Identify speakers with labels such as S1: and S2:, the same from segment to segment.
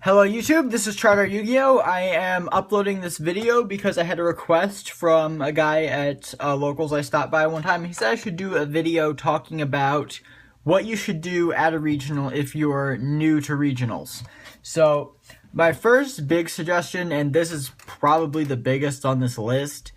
S1: Hello YouTube, this is ChardarYuGiOh. I am uploading this video because I had a request from a guy at Locals I stopped by one time. He said I should do a video talking about what you should do at a regional if you're new to regionals. So, my first big suggestion, and this is probably the biggest on this list,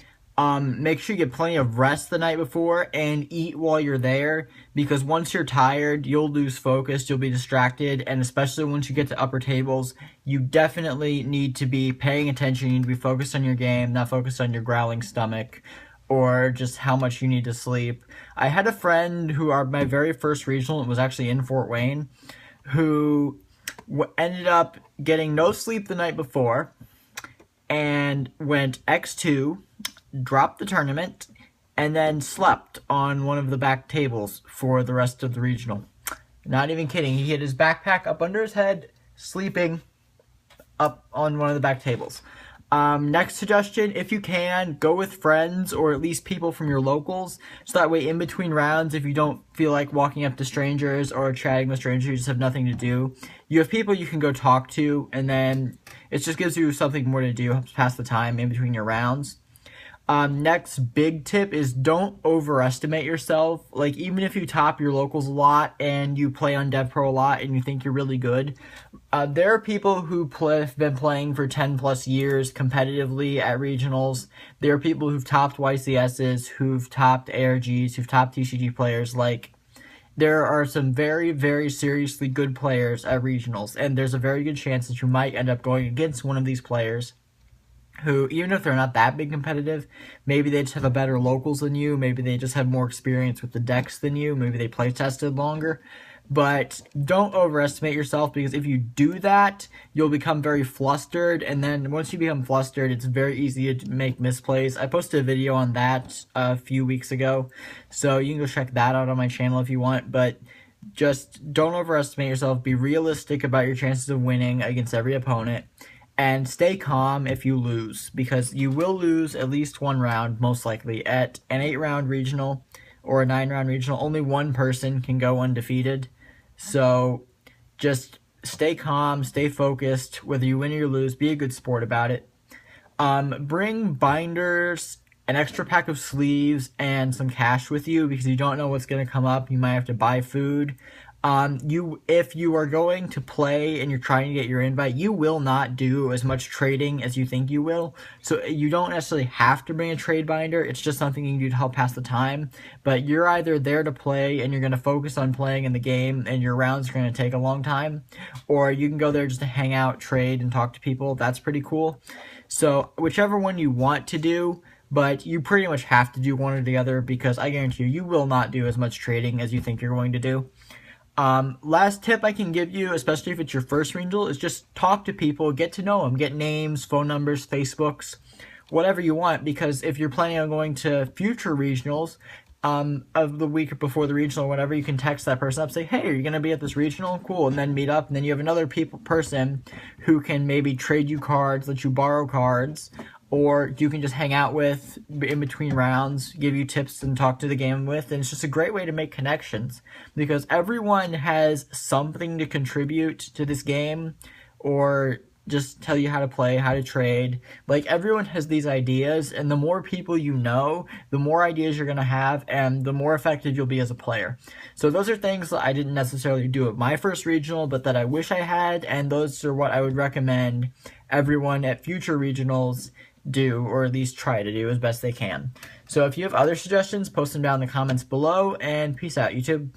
S1: make sure you get plenty of rest the night before and eat while you're there, because once you're tired, you'll lose focus, you'll be distracted, and especially once you get to upper tables, you definitely need to be paying attention. You need to be focused on your game, not focused on your growling stomach or just how much you need to sleep. I had a friend who, my very first regional, it was actually in Fort Wayne, who ended up getting no sleep the night before and went X2, dropped the tournament, and then slept on one of the back tables for the rest of the regional. Not even kidding. He had his backpack up under his head, sleeping up on one of the back tables. Next suggestion, if you can, go with friends or at least people from your locals, so that way in between rounds, if you don't feel like walking up to strangers or chatting with strangers, you just have nothing to do, you have people you can go talk to, and then it just gives you something more to do, helps pass the time in between your rounds. Next big tip is don't overestimate yourself. Like, even if you top your locals a lot and you play on DevPro a lot and you think you're really good, there are people who have been playing for 10 plus years competitively at regionals. There are people who've topped YCSs, who've topped ARGs, who've topped TCG players. Like, there are some very, very seriously good players at regionals, and there's a very good chance that you might end up going against one of these players who, even if they're not that big competitive, maybe they just have a better locals than you, maybe they just have more experience with the decks than you, maybe they play tested longer. But don't overestimate yourself, because if you do that, you'll become very flustered, and then once you become flustered, it's very easy to make misplays. I posted a video on that a few weeks ago, so you can go check that out on my channel if you want, but just don't overestimate yourself. Be realistic about your chances of winning against every opponent. And stay calm if you lose, because you will lose at least one round, most likely. At an 8-round regional or a 9-round regional, only one person can go undefeated. So just stay calm, stay focused. Whether you win or you lose, be a good sport about it. Bring binders, an extra pack of sleeves, and some cash with you, because you don't know what's going to come up. You might have to buy food. If you are going to play and you're trying to get your invite, you will not do as much trading as you think you will. So you don't necessarily have to bring a trade binder. It's just something you can do to help pass the time. But you're either there to play and you're going to focus on playing in the game and your rounds are going to take a long time, or you can go there just to hang out, trade, and talk to people. That's pretty cool. So whichever one you want to do, but you pretty much have to do one or the other, because I guarantee you will not do as much trading as you think you're going to do. Last tip I can give you, especially if it's your first regional, is just talk to people, get to know them, get names, phone numbers, Facebooks, whatever you want, because if you're planning on going to future regionals, of the week before the regional or whatever, you can text that person up, say, hey, are you going to be at this regional? Cool. And then meet up, and then you have another person who can maybe trade you cards, let you borrow cards, or you can just hang out with in between rounds, give you tips and talk to the game with. And it's just a great way to make connections, because everyone has something to contribute to this game, or just tell you how to play, how to trade. Like, everyone has these ideas, and the more people you know, the more ideas you're going to have, and the more effective you'll be as a player. So those are things that I didn't necessarily do at my first regional, but that I wish I had, and those are what I would recommend everyone at future regionals do, or at least try to do as best they can. So if you have other suggestions, post them down in the comments below, and peace out, YouTube.